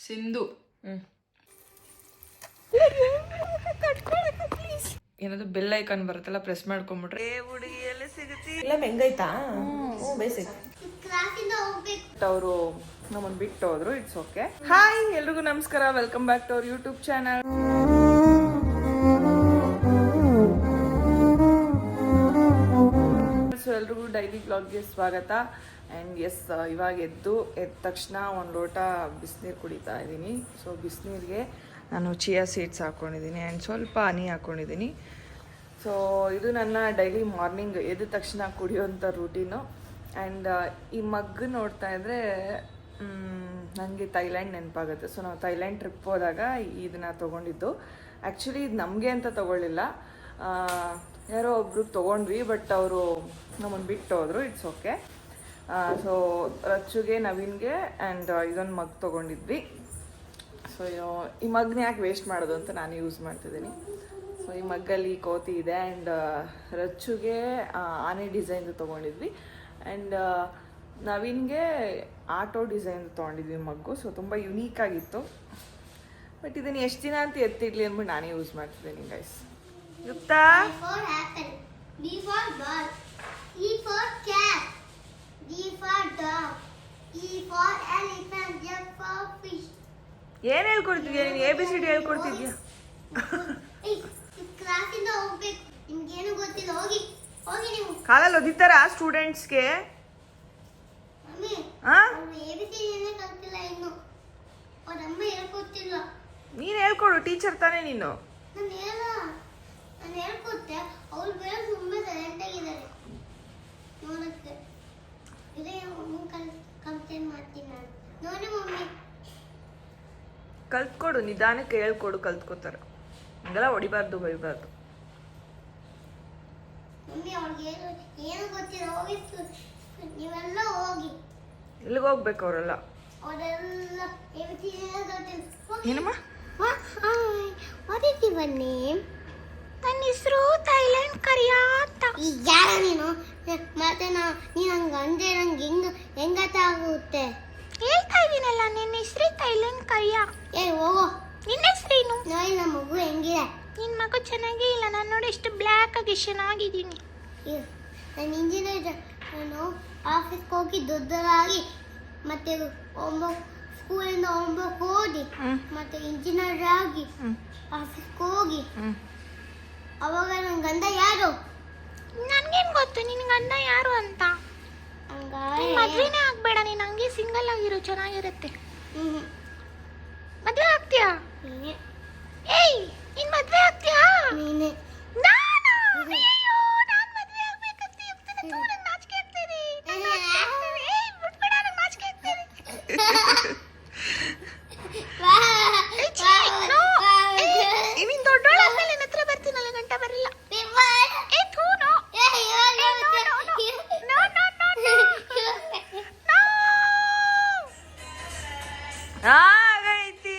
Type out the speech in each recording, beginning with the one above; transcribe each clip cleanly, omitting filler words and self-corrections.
ಸಿಂಧು ಏನಾದ್ರು bell icon ಬರುತ್ತಲ್ಲ press ಮಾಡ್ಕೊಂಡ್ಬಿಟ್ರೆ ಹುಡುಗಿ ಎಲ್ಲ ಸಿಗುತ್ತೆ. ಇಲ್ಲ ಹೆಂಗೈತಾ? ಅವರು ನಮ್ಮನ್ನು ಬಿಟ್ಟು ಹೋದ್ರು. It's okay. ಹಾಯ್ ಎಲ್ರಿಗೂ ನಮಸ್ಕಾರ, welcome back to our YouTube channel. So ಎಲ್ರಿಗೂ ಡೈಲಿ ಬ್ಲಾಗ್ಗೆ ಸ್ವಾಗತ. ಆ್ಯಂಡ್ ಎಸ್, ಇವಾಗ ಎದ್ದ ತಕ್ಷಣ ಒಂದು ಲೋಟ ಬಿಸಿನೀರು ಕುಡಿತಾ ಇದ್ದೀನಿ. ಸೊ ಬಿಸಿನೀರಿಗೆ ನಾನು ಚಿಯಾ ಸೀಡ್ಸ್ ಹಾಕ್ಕೊಂಡಿದ್ದೀನಿ ಆ್ಯಂಡ್ ಸ್ವಲ್ಪ ಹನಿ ಹಾಕ್ಕೊಂಡಿದ್ದೀನಿ. ಸೊ ಇದು ನನ್ನ ಡೈಲಿ ಮಾರ್ನಿಂಗ್ ಎದ್ದ ತಕ್ಷಣ ಕುಡಿಯೋಂಥ ರೂಟೀನು. ಆ್ಯಂಡ್ ಈ ಮಗ್ ನೋಡ್ತಾ ಇದ್ದರೆ ನನಗೆ ಥೈಲ್ಯಾಂಡ್ ನೆನಪಾಗುತ್ತೆ. ಸೊ ನಾವು ಥೈಲ್ಯಾಂಡ್ ಟ್ರಿಪ್ ಹೋದಾಗ ಇದನ್ನು ತೊಗೊಂಡಿದ್ದು. ಆ್ಯಕ್ಚುಲಿ ಇದು ನಮಗೆ ಅಂತ ತೊಗೊಳ್ಳಿಲ್ಲ, ಯಾರೋ ಒಬ್ರಿಗೆ ತೊಗೊಂಡ್ವಿ, ಬಟ್ ಅವರು ನಮ್ಮನ್ನು ಬಿಟ್ಟು ಹೋದರು. It's okay. ಸೊ ರಚ್ಚುಗೆ, ನವೀನ್ಗೆ ಆ್ಯಂಡ್ ಇದೊಂದು ಮಗ್ ತೊಗೊಂಡಿದ್ವಿ. ಸೊ ಈ ಮಗ್ನ ಯಾಕೆ ವೇಸ್ಟ್ ಮಾಡೋದು ಅಂತ ನಾನು ಯೂಸ್ ಮಾಡ್ತಿದ್ದೀನಿ. ಸೊ ಈ ಮಗ್ಗಲ್ಲಿ ಕೋತಿ ಇದೆ. ಆ್ಯಂಡ್ ರಚ್ಚುಗೆ ಆನೆ ಡಿಸೈನ್ದು ತೊಗೊಂಡಿದ್ವಿ. ಆ್ಯಂಡ್ ನವೀನ್ಗೆ ಆಟೋ ಡಿಸೈನ್ ತೊಗೊಂಡಿದ್ವಿ ಮಗ್ಗು. ಸೊ ತುಂಬ ಯುನೀಕ್ ಆಗಿತ್ತು. ಬಟ್ ಇದನ್ನು ಎಷ್ಟು ದಿನ ಅಂತ ಎತ್ತಿಡ್ಲಿ ಅಂದ್ಬಿಟ್ಟು ನಾನೇ ಯೂಸ್ ಮಾಡ್ತಿದ್ದೀನಿ ಗೈಸ್. ಯುಕ್ತಾ, ಏನ್ ಹೇಳ್ಕೊಡ್ತಿದ್ಯಾ ನೀನು? ABCD ಹೇಳ್ಕೊಡ್ತಿದ್ಯಾ? ಕಾಲಲ್ಲಿ ಒದಿತಾರ ಸ್ಟೂಡೆಂಟ್ಸ್ಗೆ? ನೀನ್ ಹೇಳ್ಕೊಡು, ಟೀಚರ್ ತಾನೇ ನೀನು. ಕಲ್ತ್ಕೊಡು, ನಿಧಾನಕ್ಕೆ ಹೇಳ್ಕೊಡು, ಕಲ್ತ್ಕೋತಾರ. ಹಂಗೆಲ್ಲ ಹೊಡಿಬಾರ್ದು, ಬೈಬಾರ್ದು. ಎಲ್ಲಿಗೆ ಹೋಗ್ಬೇಕು ಅವರೆಲ್ಲ? ಏನಮ್ಮ? ನನ್ನ ಹೆಸರು ಥೈಲ್ಯಾಂಡ್ ಕರಿಯಾ ಅಂತ. ಯಾರ ನೀನು? ಮತ್ತೆ ನೀನು ಹಂಗ ಅಂದ್ರೆ ನಂಗೆ ಹೆಂಗತ್ತಾಗುತ್ತೆ? ಹೇಳ್ತಾ ಇದೀನಲ್ಲ, ನಿನ್ನ ಹೆಸರು ಥೈಲ್ಯಾಂಡ್ ಕರಿಯಾ. ಹೋಗೋ, ನಿನ್ನ ಹೆಸರೇನು? ನೋಡಿ ನಮ್ಮ ಮಗು ಹೆಂಗಿದೆ? ನಿನ್ನ ಮಗು ಚೆನ್ನಾಗೇ ಇಲ್ಲ. ನಾನು ನೋಡಿ ಎಷ್ಟು ಬ್ಲ್ಯಾಕ್ ಆಗಿ ಚೆನ್ನಾಗಿದ್ದೀನಿ. ನಾನು ಇಂಜಿನಿಯರ್, ನಾನು ಆಫೀಸ್ಗೆ ಹೋಗಿ ದೊಡ್ಡದಾಗಿ ಮತ್ತೆ ಸ್ಕೂಲಿಂದ ಹೋಗ್ಬೇಕು, ಓದಿ ಮತ್ತೆ ಇಂಜಿನಿಯರ್ ಆಗಿ ಆಫೀಸ್ಗೆ ಹೋಗಿ. ಅವಾಗ ನನ್ನ ಗಂಡ ಯಾರು? ನನ್ಗೇನು ಗೊತ್ತು ನಿನ್ನ ಗಂಡ ಯಾರು ಅಂತ? ಮದ್ವೆನೇ ಆಗ್ಬೇಡ ನೀನು, ಹಂಗೆ ಸಿಂಗಲ್ ಆಗಿರು, ಚೆನ್ನಾಗಿರುತ್ತೆ. ಮದ್ವೆ ಆಗ್ತೀಯಾ? ಏಯ್, ನೀನ್ ಮದ್ವೆ ಆಗ್ತೀಯಾ? ನೀನೆ. ನಾನು? ಅಯ್ಯೋ, ನಾನು ಮದ್ವೆ ಆಗ್ಬೇಕಂತ ಹೇಳ್ತೀನಿ. ನನಗೆ ನಾಚಿಕೆ ಆಗ್ತಿದೆ. ಏಯ್, ಬಿಟ್ಬಿಡ, ನನಗೆ ನಾಚಿಕೆ ಆಗ್ತಿದೆ. ನೀನ್ ದೊಡ್ಡೋಳ ಆದ್ಮೇಲೆ ನನ್ನ ಹತ್ರ ಬರ್ತೀನಲ್ಲ, ಗಂಟ ಬರಲ್ಲ. ಆಗೈತಿ.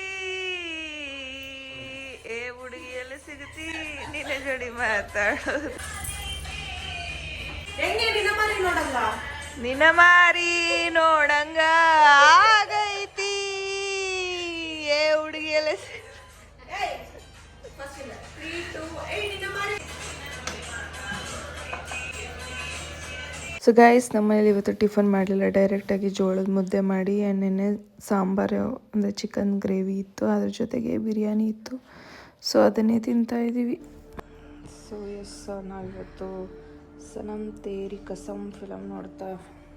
ಏ ಹುಡುಗಿ ಎಲ್ಲ ಸಿಗುತ್ತಿ, ನಿನ್ನ ಜೋಡಿ ಮಾತಾಡೋದು. ನಿನ್ನ ಮಾರಿ ನೋಡಂಗ ಆಗೈತಿ. ಏ ಹುಡುಗಿ ಎಲ್ಲ ಸೊ ಗೈಸ್, ನಮ್ಮನೇಲಿ ಇವತ್ತು ಟಿಫನ್ ಮಾಡಲಿಲ್ಲ. ಡೈರೆಕ್ಟಾಗಿ ಜೋಳದ ಮುದ್ದೆ ಮಾಡಿ ಆ್ಯಂಡ್ ನೆನ್ನೆ ಸಾಂಬಾರು ಅಂದರೆ ಚಿಕನ್ ಗ್ರೇವಿ ಇತ್ತು, ಅದ್ರ ಜೊತೆಗೆ ಬಿರಿಯಾನಿ ಇತ್ತು. ಸೊ ಅದನ್ನೇ ತಿಂತಾ ಇದ್ದೀವಿ. ಸೊ ಎಸ್, ನಾವಿವತ್ತು ಸನಮ್ ತೇರಿ ಕಸಮ್ ಫಿಲಮ್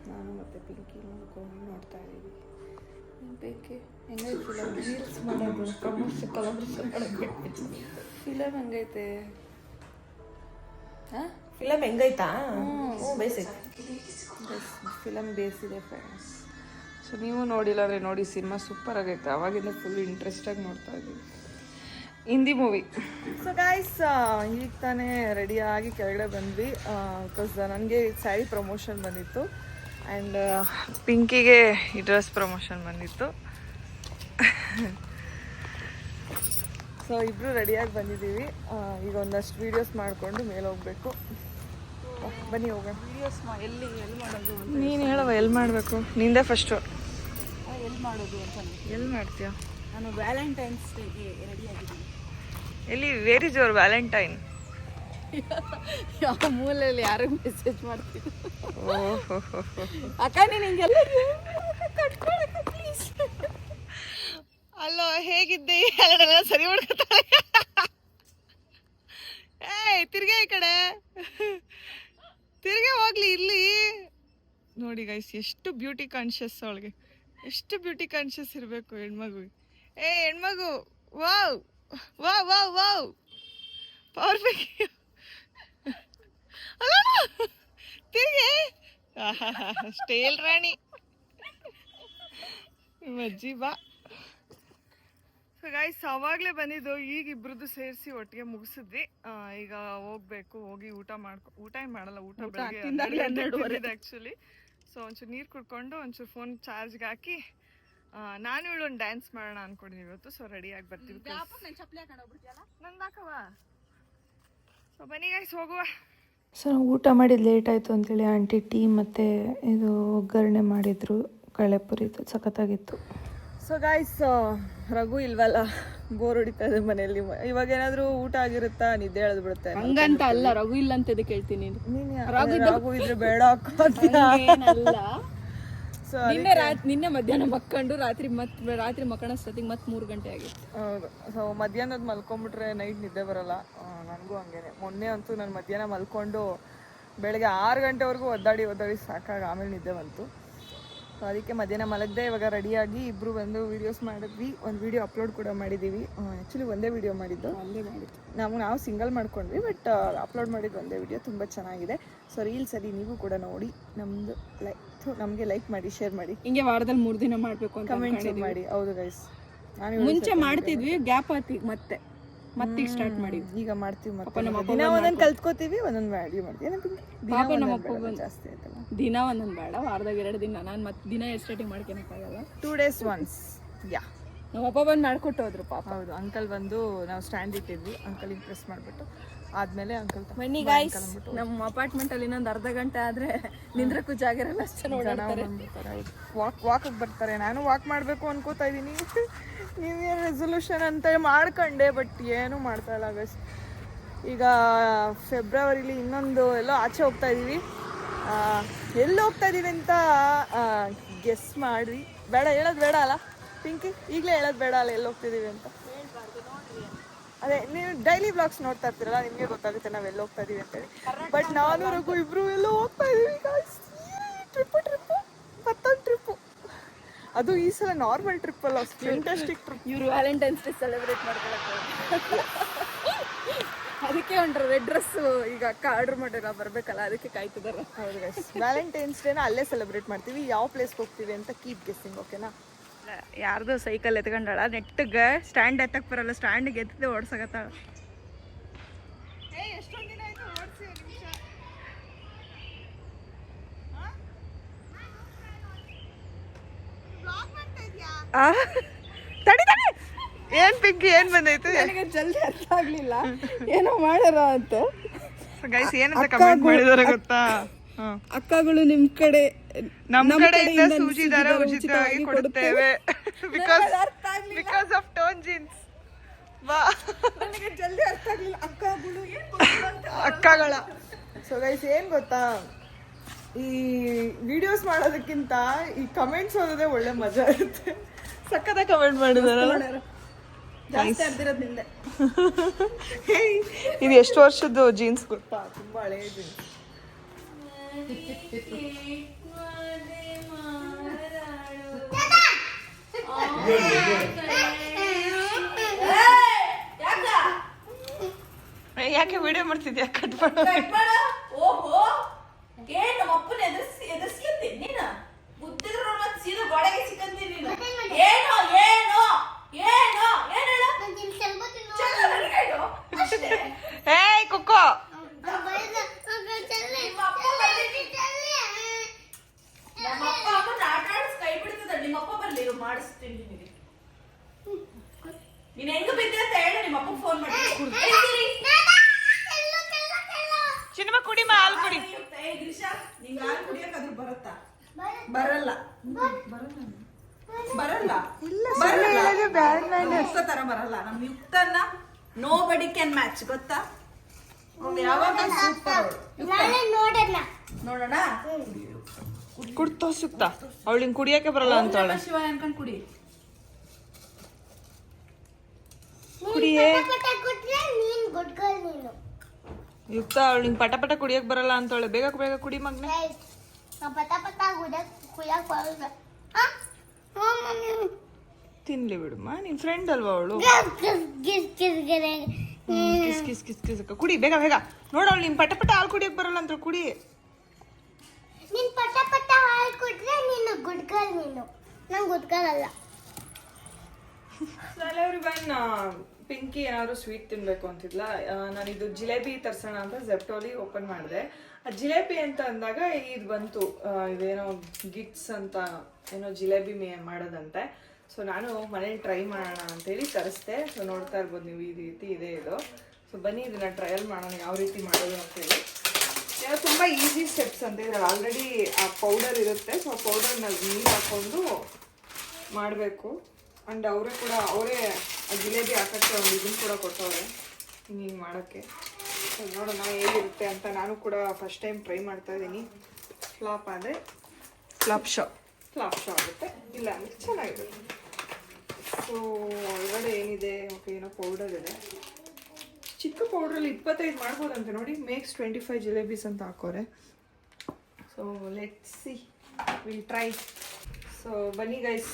ನಾನು ಮತ್ತು ಪಿಂಕಿ ನೋಡ್ತಾ ಇದ್ದೀವಿ. ಬೇಕೆ ಹೆಂಗೈತೆ ಫಿಲಮ್? ರೀಲ್ಸ್ ಮಾಡೋದು, ಪ್ರಮೋಷನ್ ಮಾಡೋದು. ಫಿಲಮ್ ಹೆಂಗೈತೆ? ಹಾಂ, ಫಿಲಮ್ ಹೆಂಗೈತಾ? ಫಿಲಮ್ ಬೇಸಿದೆ ಫ್ರೆಂಡ್ಸ್. ಸೊ ನೀವು ನೋಡಿಲ್ಲ ಅಂದರೆ ನೋಡಿ, ಸಿನಿಮಾ ಸೂಪರ್ ಆಗೈತೆ. ಅವಾಗಿಂದ ಫುಲ್ ಇಂಟ್ರೆಸ್ಟಾಗಿ ನೋಡ್ತಾ ಇದ್ದೀವಿ. ಹಿಂದಿ ಮೂವಿ. ಸೊ ಗೈಸ್, ಈಗ ತಾನೇ ರೆಡಿಯಾಗಿ ಕೆಳಗಡೆ ಬಂದ್ವಿ. ಬಿಕಾಸ್ ನನಗೆ ಸ್ಯಾರಿ ಪ್ರಮೋಷನ್ ಬಂದಿತ್ತು ಆ್ಯಂಡ್ ಪಿಂಕಿಗೆ ಈ ಡ್ರೆಸ್ ಪ್ರಮೋಷನ್ ಬಂದಿತ್ತು. ಸೊ ಇಬ್ಬರು ರೆಡಿಯಾಗಿ ಬಂದಿದ್ದೀವಿ. ಈಗ ಒಂದಷ್ಟು ವೀಡಿಯೋಸ್ ಮಾಡಿಕೊಂಡು ಮೇಲೆ ಹೋಗಬೇಕು. ಬನ್ನಿ ಹೋಗೋಣ. ವಿಡಿಯೋಸ್ ಎಲ್ಲಿ ಮಾಡೋದು ಅಂತ ನೀನು ಹೇಳವ ಎಲ್ಲಿ ಮಾಡಬೇಕು? ನಿಂದೆ ಫಸ್ಟು. ಎಲ್ಲಿ ಮಾಡೋದು ಅಂತ. ಎಲ್ಲಿ ಮಾಡ್ತೀಯ? ನಾನು ವ್ಯಾಲೆಂಟೈನ್ಸ್ ಡೇಗೆ ರೆಡಿ ಆಗಿದ್ದೀನಿ. ಎಲ್ಲಿ? Where is your Valentine? ಯಾವ ಮೂಲೆಯಲ್ಲಿ ಯಾರಿಗೆ ಮೆಸೇಜ್ ಮಾಡ್ತೀನಿ? ಓಹೋ ಅಕ್ಕ ನೀನು ಹಿಂಗೆಲ್ಲ ಕಟ್ಕೊಳಕ್ಕ ಪ್ಲೀಸ್. ಅಲ್ಲೋ ಹೇಗಿದ್ದೆ? ಎಲ್ಲ ಸರಿ ಮಾಡ್ಕೊತಾಳೆ. ಏಯ್ ತಿರ್ಗೆ ಈ ಕಡೆ, ತಿರ್ಗೆ ಹೋಗ್ಲಿ. ಇಲ್ಲಿ ನೋಡಿ ಗೈಸ್, ಎಷ್ಟು ಬ್ಯೂಟಿ ಕಾನ್ಷಿಯಸ್ ಅವಳಿಗೆ. ಎಷ್ಟು ಬ್ಯೂಟಿ ಕಾನ್ಷಿಯಸ್ ಇರಬೇಕು ಹೆಣ್ಮಗು. ಏ ಹೆಣ್ಮಗು, wow wow wow wow, perfect. ತಿರ್ಗೆ ಸ್ಟೇಲ್ ರಾಣಿ ಅಜ್ಜಿ ಬಾ. ಸೊ ಗೈಸ್ ಅವಾಗಲೇ ಬಂದಿದ್ದು, ಈಗ ಇಬ್ರದ್ದು ಸೇರಿಸಿ ಒಟ್ಟಿಗೆ ಮುಗಿಸಿದ್ವಿ. ಈಗ ಹೋಗ್ಬೇಕು, ಹೋಗಿ ಊಟ ಏನ್ ಮಾಡಲ್ಲ, ಊಟ ಬೆಳಗ್ಗೆ ಆ್ಯಕ್ಚುಲಿ. ಸೊ ಒಂಚೂರು ನೀರು ಕುಡ್ಕೊಂಡು ಒಂಚೂರು ಫೋನ್ ಚಾರ್ಜ್ಗೆ ಹಾಕಿ ನಾನು ಇವಳು ಒಂದು ಡ್ಯಾನ್ಸ್ ಮಾಡೋಣ ಅನ್ಕೊಂಡಿದ್ದೀವಿ ಇವತ್ತು. ಸೊ ರೆಡಿಯಾಗಿ ಬರ್ತೀವಿ. ನಂದು ಹಾಕವ. ಸೊ ಬನ್ನಿ ಗೈಸ್ ಹೋಗುವ. ಸೊ ನಾವು ಊಟ ಮಾಡಿದ್ದು ಲೇಟ್ ಆಯಿತು ಅಂತೇಳಿ ಆಂಟಿ ಟೀ ಮತ್ತು ಇದು ಒಗ್ಗರಣೆ ಮಾಡಿದರು, ಕಳೆಪುರಿದು ಸಖತ್ತಾಗಿತ್ತು. ಸೊ ಗಾಯ್ಸ್, ರಘು ಇಲ್ವಲ್ಲ, ಬೋರ್ ಹೊಡಿತಾ ಇದೆ ಮನೆಯಲ್ಲಿ. ಇವಾಗ ಏನಾದರೂ ಊಟ ಆಗಿರುತ್ತಾ? ನಿದ್ದೆ ಎಳೆದು ಬಿಡುತ್ತೆ. ಹಂಗಂತ ಅಲ್ಲ, ರಘು ಇಲ್ಲ ಅಂತ ಇದಕ್ಕೆ ಹೇಳ್ತೀನಿ. ರಘು ಇದ್ರೆ ಬೇಡ ಏನಲ್ಲ. ಸೊ ನಿನ್ನೆ ಮಧ್ಯಾಹ್ನ ಮಕ್ಕೊಂಡು ರಾತ್ರಿ ಮಕ್ಕಳಷ್ಟೊತ್ತಿಗೆ ಮತ್ತೆ 3 ಗಂಟೆ ಆಗಿತ್ತು. ಹೌದು. ಸೊ ಮಧ್ಯಾಹ್ನದ ಮಲ್ಕೊಂಡ್ಬಿಟ್ರೆ ನೈಟ್ ನಿದ್ದೆ ಬರಲ್ಲ. ನನಗೂ ಹಂಗೇನೆ. ಮೊನ್ನೆ ಅಂತೂ ನಾನು ಮಧ್ಯಾಹ್ನ ಮಲ್ಕೊಂಡು ಬೆಳಗ್ಗೆ 6 ಗಂಟೆವರೆಗೂ ಒದ್ದಾಡಿ ಸಾಕಾಗಿ ಆಮೇಲೆ ನಿದ್ದೆ ಬಂತು. ಸೊ ಅದಕ್ಕೆ ಮಧ್ಯಾಹ್ನ ಮಲಗದೆ ಇವಾಗ ರೆಡಿಯಾಗಿ ಇಬ್ಬರು ಬಂದು ವೀಡಿಯೋಸ್ ಮಾಡಿದ್ವಿ. ಒಂದು ವೀಡಿಯೋ ಅಪ್ಲೋಡ್ ಕೂಡ ಮಾಡಿದ್ದೀವಿ. ಆ್ಯಕ್ಚುಲಿ ಒಂದೇ ವೀಡಿಯೋ ಮಾಡಿದ್ದು, ನಾವು ಸಿಂಗಲ್ ಮಾಡ್ಕೊಂಡ್ವಿ. ಬಟ್ ಅಪ್ಲೋಡ್ ಮಾಡಿದ್ದು ಒಂದೇ ವೀಡಿಯೋ, ತುಂಬ ಚೆನ್ನಾಗಿದೆ. ಸೊ ರೀಲ್ಸಲ್ಲಿ ನೀವು ಕೂಡ ನೋಡಿ, ನಮಗೆ ಲೈಕ್ ಮಾಡಿ, ಶೇರ್ ಮಾಡಿ. ಹಿಂಗೆ ವಾರದಲ್ಲಿ 3 ದಿನ ಮಾಡಬೇಕು ಅಂತ ಕಮೆಂಟ್ಸ್ ಮಾಡಿ. ಹೌದು ಗೈಸ್, ಮುಂಚೆ ಮಾಡ್ತಿದ್ವಿ, ಗ್ಯಾಪ್ ಆತಿ ಮತ್ತೆ ಈಗ ಸ್ಟಾರ್ಟ್ ಮಾಡಿದ್ವಿ. ಈಗ ಮಾಡ್ತೀವಿ. ಮತ್ತೆ ಒಂದೊಂದು ಕಲ್ತ್ಕೋತೀವಿ, ಒಂದೊಂದು ವ್ಯಾಲ್ಯೂ ಮಾಡ್ತೀವಿ. ಪಾಪ ನಮ್ಮ ಅಪ್ಪ ಜಾಸ್ತಿ ಆಯ್ತಲ್ಲ, ದಿನ ಒಂದೊಂದು ಬೇಡ, ವಾರದಾಗ 2 ದಿನ. ನಾನು ಮತ್ತೆ ದಿನ ಎಸ್ಟೇಟಿಂಗ್ ಮಾಡ್ಕೊಳಕ್ಕಾಗಲ್ಲ. 2 days once. ಯಾ, ನಮ್ಮ ಅಪ್ಪ ಬಂದು ಮಾಡ್ಕೊಟ್ಟು ಹೋದ್ರು ಪಾಪ. ಹೌದು, ಅಂಕಲ್ ಬಂದು ನಾವು ಸ್ಟ್ಯಾಂಡ್ ಇಟ್ಟಿದ್ವಿ, ಅಂಕಲ್ ಇಂಪ್ರೆಸ್ ಮಾಡಿಬಿಟ್ಟು ಆದ್ಮೇಲೆ ಅಂಕಲ್ ಬನ್ನಿ ಗಾಯ್ಸ್, ನಮ್ಮ ಅಪಾರ್ಟ್ಮೆಂಟ್ ಅಲ್ಲಿ ಇನ್ನೊಂದು ಅರ್ಧ ಗಂಟೆ ಆದ್ರೆ ನಿಂದ್ರಕ್ಕೂ ಜಾಗ ಇರಲ್ಲ, ಅಷ್ಟು ನೋಡ್ತಾರೆ. ವಾಕಿಗೆ ಬರ್ತಾರೆ. ನಾನು ವಾಕ್ ಮಾಡಬೇಕು ಅನ್ಕೋತಾ ಇದ್ದೀನಿ. ನ್ಯೂ ಇಯರ್ ರೆಸೊಲ್ಯೂಷನ್ ಅಂತ ಮಾಡ್ಕೊಂಡೆ, ಬಟ್ ಏನೂ ಮಾಡ್ತಾ ಇಲ್ಲ ಗೈಸ್. ಈಗ ಫೆಬ್ರವರಿಲಿ ಇನ್ನೊಂದು ಎಲ್ಲೋ ಆಚೆ ಹೋಗ್ತಾ ಇದ್ದೀವಿ. ಎಲ್ಲಿ ಹೋಗ್ತಾ ಇದ್ದೀವಿ ಅಂತ ಗೆಸ್ ಮಾಡಿ. ಹೇಳೋದು ಬೇಡ ಅಲ್ಲ ಪಿಂಕಿ? ಈಗಲೇ ಹೇಳೋದು ಬೇಡ ಅಲ್ಲ ಎಲ್ಲಿ ಹೋಗ್ತಿದ್ದೀವಿ ಅಂತ? ಅದೇ ನೀವು ಡೈಲಿ ಬ್ಲಾಗ್ಸ್ ನೋಡ್ತಾ ಇರ್ತೀರಲ್ಲ, ನಿಮಗೆ ಗೊತ್ತಾಗುತ್ತೆ ನಾವು ಎಲ್ಲಿ ಹೋಗ್ತಾ ಇದೀವಿ ಅಂತೇಳಿ. ಬಟ್ ನಾನು ರಘು ಇಬ್ರು ಎಲ್ಲೋ ಹೋಗ್ತಾ ಇದೀವಿ. ಟ್ರಿಪ್ಪು ಮತ್ತೊಂದು ಟ್ರಿಪ್ಪು. ಅದು ಈ ಸಲ ನಾರ್ಮಲ್ ಟ್ರಿಪ್ ಅಲ್ಲ, ಫ್ಯಾಂಟಾಸ್ಟಿಕ್ ಟ್ರಿಪ್. ಇವರು ವ್ಯಾಲೆಂಟೈನ್ಸ್ ಡೇ ಸೆಲೆಬ್ರೇಟ್ ಮಾಡ್ಕೊಳಕ್ಕೆ ಅದಕ್ಕೆ ಒಂದು ರೆಡ್ ಡ್ರೆಸ್ ಈಗ ಅಕ್ಕ ಆರ್ಡರ್ ಮಾಡಿರ ಬರಬೇಕಲ್ಲ, ಅದಕ್ಕೆ ಕಾಯ್ತಿದಾರೆ. ಹೌದು ಗೈಸ್, ವ್ಯಾಲೆಂಟೈನ್ಸ್ ಡೇನ ಅಲ್ಲೇ ಸೆಲೆಬ್ರೇಟ್ ಮಾಡ್ತೀವಿ. ಯಾವ ಪ್ಲೇಸ್ಗೆ ಹೋಗ್ತೀವಿ ಅಂತ ಕೀಪ್ ಗೆಸ್ಸಿಂಗ್, ಓಕೆನಾ? ಯಾರ್ದು ಸೈಕಲ್ ಎತ್ಕೊಂಡಾಳ, ನೆಟ್ಟಿಗೆ ಸ್ಟ್ಯಾಂಡ್ ಎತ್ತಕ್ಕೆ ಬರಲ್ಲ, ಸ್ಟ್ಯಾಂಡಿಗೆ ಎತ್ತದೆ ಓಡ್ಸಕತ್ತಾಳ. ಎಷ್ಟೊಂದು ದಿನ ಆಯ್ತು ಓಡಿಸಿ. ತಡಿ ಏನ್ ಪಿಂಕಿ, ಏನ್ ಬಂದೈತು? ನನಗೆ ಜಲ್ದಿ ಅರ್ಥ ಆಗ್ಲಿಲ್ಲ, ಏನೋ ಮಾಡ್ಯಾರ ಅಂತ. ಗೈಸ್ ಏನಂತ ಕಮೆಂಟ್ ಮಾಡಿದಾರೆ ಗೊತ್ತಾ? ಅಕ್ಕಗಳು ನಿಮ್ ಕಡೆ, ನಮ್ಮ ಕಡೆಯಿಂದ ಸೂಜಿ ದಾರ ಉಚಿತವಾಗಿ ಕೊಡುತ್ತೇವೆ. Because of tone jeans. ಬಾ, ನನಗೆ ಜಲ್ದಿ ಅರ್ಥ ಆಗ್ಲಿಲ್ಲ. ಅಕ್ಕಗಳ. ಸೊ ಗೈಸ್ ಏನ್ ಗೊತ್ತಾ, ಈ ವಿಡಿಯೋಸ್ ಮಾಡೋದಕ್ಕಿಂತ ಈ ಕಮೆಂಟ್ಸ್ ಓದೋದೇ ಒಳ್ಳೆ ಮಜಾ ಇರುತ್ತೆ. ಸಕ್ಕತ್ತ ಕಮೆಂಟ್ ಮಾಡಿದಾರಲ್ಲ. ಇದು ಎಷ್ಟು ವರ್ಷದ್ದು ಜೀನ್ಸ್ ಗೊತ್ತಾ? ತುಂಬಾ ಹಳೆಯ ಜೀನ್ಸ್. ಯಾಕೆ ವಿಡಿಯೋ ಮಾಡ್ತಿದ್ಯಾ? ಕಟ್ ಮಾಡು. ಏಯ್ ಕುಕ್ಕೋ, ನೀನ್ ಹೆಂಗ ಬಿದ್ದೆ ಅಂತ ಹೇಳಿ ನಿಮ್ಮ ಅಪ್ಪ ಫೋನ್ ಮಾಡಿ. ಚಿನ್ನಮ್ಮ ಕುಡಿಮ, ಹಾಲು ಕುಡಿ. ಹೆಂಗಾದ್ರೂ ಬರುತ್ತಾ? ಬರಲ್ಲ ಬರಲ್ಲ ಯುಕ್ತ ತರ ಬರಲ್ಲ. ನಮ್ ಯುಕ್ತನ ನೋ ಬಡಿ ಕ್ಯಾನ್ ಮ್ಯಾಚ್, ಗೊತ್ತಾ? ಯಾವಾಗ ಸೂಪರ್. ನೋಡೋಣ. ಕುಡ್ತೋ ಸುತ್ತ ಅವಳಿಂಗ್ ಕುಡಿಯಕ್ಕೆ ಬರಲ್ಲ ಅಂತಾಳೆ. ಶಿವ ಅನ್ಕೊಂಡ್ ಕುಡಿ. ಕುಡಿಯೇ ಯುಕ್ತ ಅವಳಿಂಗ್ ಪಟ ಪಟ ಕುಡಿಯಕ್ ಬರಲ್ಲ ಅಂತಾಳೆ. ಬೇಗ ಬೇಗ ಕುಡಿ ಮಗ್ನೆ. ತಿನ್ಲಿ ಬಿಡುಮ್ಮ, ನಿನ್ ಫ್ರೆಂಡ್ ಅಲ್ವಾ ಅವಳು. ಕಿಸ್ ಕಿಸ್ ಕಿಸ್ ಕಿಸ್ ಕುಡಿ ಬೇಗ ಬೇಗ. ನೋಡ ಅವಳು ನಿನ್ ಪಟ ಪಟ ಹಾಲು ಕುಡಿಯಕ್ ಬರಲ್ಲ ಅಂತ. ಕುಡಿ. ನೀನ್ ಪಟ ಪಟ ಹಾಲು ಕುಡ್ರೆ ನೀನು ಗುಡ್ಗಲ್. ನಂಗೆ ಗುಡ್ಗಲ್ಲ. ಪಿಂಕಿ ಏನಾದ್ರು ಸ್ವೀಟ್ ತಿನ್ಬೇಕು ಅಂತಿದ್ಲ. ನಾನಿದು ಜಿಲೇಬಿ ತರ್ಸೋಣ ಅಂತ ಜೆಪ್ಟೋಲಿ ಓಪನ್ ಮಾಡಿದೆ. ಆ ಜಿಲೇಬಿ ಅಂತ ಅಂದಾಗ ಇದು ಬಂತು, ಇದೇನೋ ಗಿಟ್ಸ್ ಅಂತ ಏನೋ ಜಿಲೇಬಿ ಮಾಡೋದಂತೆ. ಸೊ ನಾನು ಮನೇಲಿ ಟ್ರೈ ಮಾಡೋಣ ಅಂತೇಳಿ ತರಿಸ್ದೆ. ಸೊ ನೋಡ್ತಾ ಇರ್ಬೋದು ನೀವು, ಈ ರೀತಿ ಇದೆ ಇದು. ಸೊ ಬನ್ನಿ ಇದನ್ನ ಟ್ರಯಲ್ ಮಾಡೋಣ ಯಾವ ರೀತಿ ಮಾಡೋದು ಅಂತೇಳಿ. ಏನೋ ತುಂಬ ಈಸಿ ಸ್ಟೆಪ್ಸ್ ಅಂತ ಇದ್ರಲ್ಲಿ ಆಲ್ರೆಡಿ ಆ ಪೌಡರ್ ಇರುತ್ತೆ. ಸೊ ಆ ಪೌಡರ್ನ ನೀರು ಹಾಕ್ಕೊಂಡು ಮಾಡಬೇಕು. ಆ್ಯಂಡ್ ಅವರೇ ಆ ಜಿಲೇಬಿ ಹಾಕೋಕ್ಕೆ ಒಂದು ಇದನ್ನು ಕೂಡ ಕೊಟ್ಟವ್ರೆ ಹಿಂಗೆ ಮಾಡೋಕ್ಕೆ. ಸೊ ನೋಡೋಣ ಹೇಗಿರುತ್ತೆ ಅಂತ. ನಾನು ಕೂಡ ಫಸ್ಟ್ ಟೈಮ್ ಟ್ರೈ ಮಾಡ್ತಾ ಇದ್ದೀನಿ. ಫ್ಲಾಪ್ ಆದರೆ ಫ್ಲಾಪ್ ಶೋ ಆಗುತ್ತೆ, ಇಲ್ಲ ಅಂದರೆ ಚೆನ್ನಾಗಿರುತ್ತೆ. ಸೊ ಒಳಗಡೆ ಏನಿದೆ, ಓಕೆ ಏನೋ ಪೌಡರ್ ಇದೆ. ಚಿಕ್ಕ ಪೌಡ್ರಲ್ಲಿ 25 ಮಾಡ್ಬೋದಂತೆ ನೋಡಿ. ಮೇಕ್ಸ್ 25 ಜಿಲೇಬೀಸ್ ಅಂತ ಹಾಕೋರೆ. So let's see, will try. So ಬನ್ನಿ ಗೈಸ್,